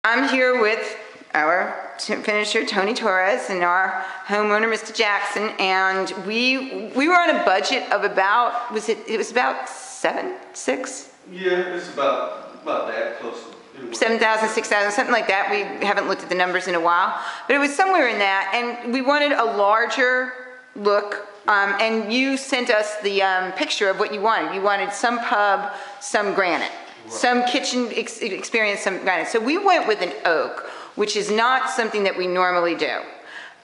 I'm here with our finisher, Tony Torres, and our homeowner, Mr. Jackson, and we were on a budget of about, it was about 6? Yeah, it's about that, close to 7,000, 6,000, something like that. We haven't looked at the numbers in a while, but it was somewhere in that, and we wanted a larger look, and you sent us the picture of what you wanted. You wanted some pub, some granite, right. Some kitchen experience, some granite. So we went with an oak, which is not something that we normally do.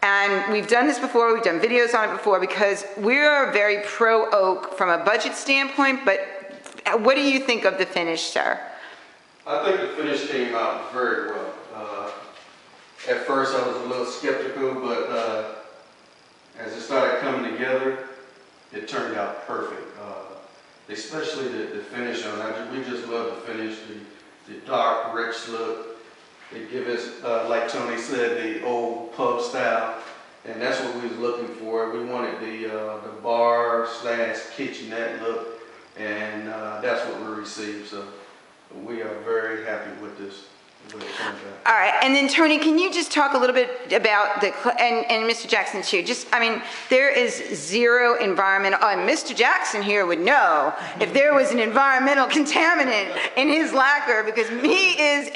And we've done this before, we've done videos on it before, because we're very pro oak from a budget standpoint, but what do you think of the finish, sir? I think the finish came out very well. At first I was a little skeptical, but as it started coming together, it turned out perfect. Especially the finish on it. We just love the finish, the dark, rich look. It gives us, like Tony said, the old pub style, and that's what we was looking for. We wanted the bar / kitchenette look, and that's what we received. So we are very happy with this. All right, and then Tony, can you just talk a little bit about the, and Mr. Jackson too, just, I mean, there is zero environmental, and Mr. Jackson here would know if there was an environmental contaminant in his lacquer, because he is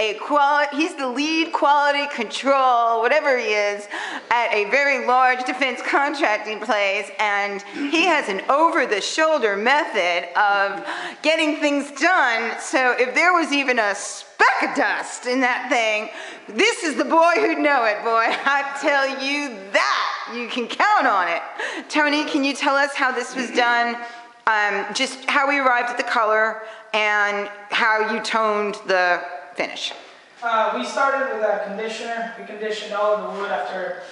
he's the lead quality control, whatever he is, at a very large defense contracting place, and he has an over-the-shoulder method of getting things done, so if there was even a speck of dust in that thing, this is the boy who'd know it, boy. I tell you that. You can count on it. Tony, can you tell us how this was done? Just how we arrived at the color and how you toned the finish. We started with a conditioner. We conditioned all of the wood after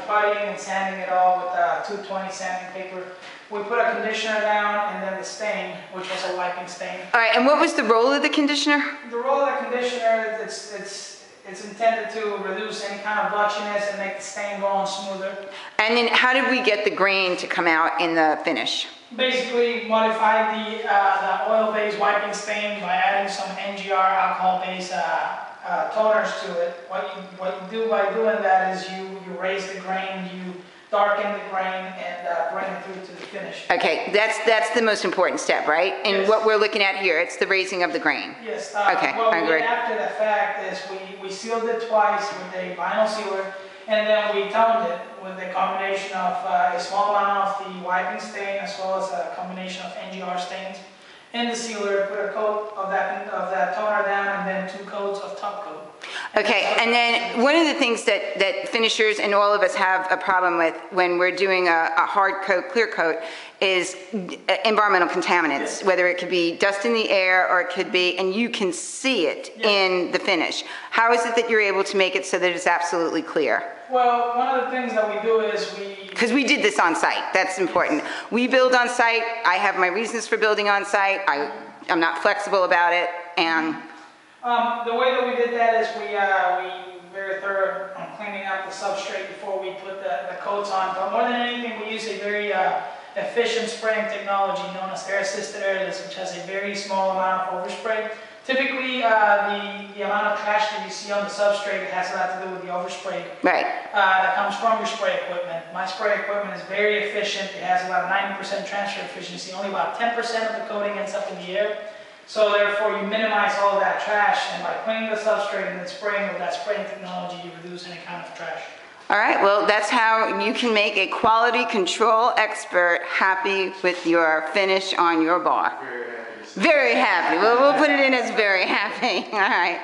puttying and sanding it all with 220 sanding paper. We put a conditioner down and then the stain, which was a wiping stain. All right, and what was the role of the conditioner? The role of the conditioner, it's intended to reduce any kind of blotchiness and make the stain go on smoother. And then how did we get the grain to come out in the finish? Basically modified the oil-based wiping stain by adding some NGR alcohol-based toners to it. What you do by doing that is you raise the grain, you darken the grain, and bring it through to the finish. Okay, that's the most important step, right? And yes. What we're looking at here, it's the raising of the grain. Yes. Okay, what I we agree. did after the fact is we sealed it twice with a vinyl sealer, and then we toned it with a combination of a small amount of the wiping stain as well as a combination of NGR stains. In the sealer, put a coat of that toner down, and then 2 coats of top coat. Okay, and then one of the things that finishers and all of us have a problem with when we're doing a hard coat, clear coat, is environmental contaminants, yes. Whether it could be dust in the air or it could be, and you can see it, yes. In the finish. How is it that you're able to make it so that it's absolutely clear? Well, one of the things that we do is because we did this on site, that's important. We build on site, I have my reasons for building on site, I'm not flexible about it, and... the way that we did that is we very thorough on cleaning up the substrate before we put the coats on, but more than anything we use a very efficient spraying technology known as air-assisted airless, which has a very small amount of overspray. Typically, the amount of trash that you see on the substrate has a lot to do with the overspray. Right. That comes from your spray equipment. My spray equipment is very efficient. It has about 90% transfer efficiency. Only about 10% of the coating ends up in the air. So therefore, you minimize all of that trash, and by cleaning the substrate and then spraying with that spraying technology, you reduce any kind of trash. All right, well, that's how you can make a quality control expert happy with your finish on your bar. Very happy. Very happy. We'll put it in as very happy. All right.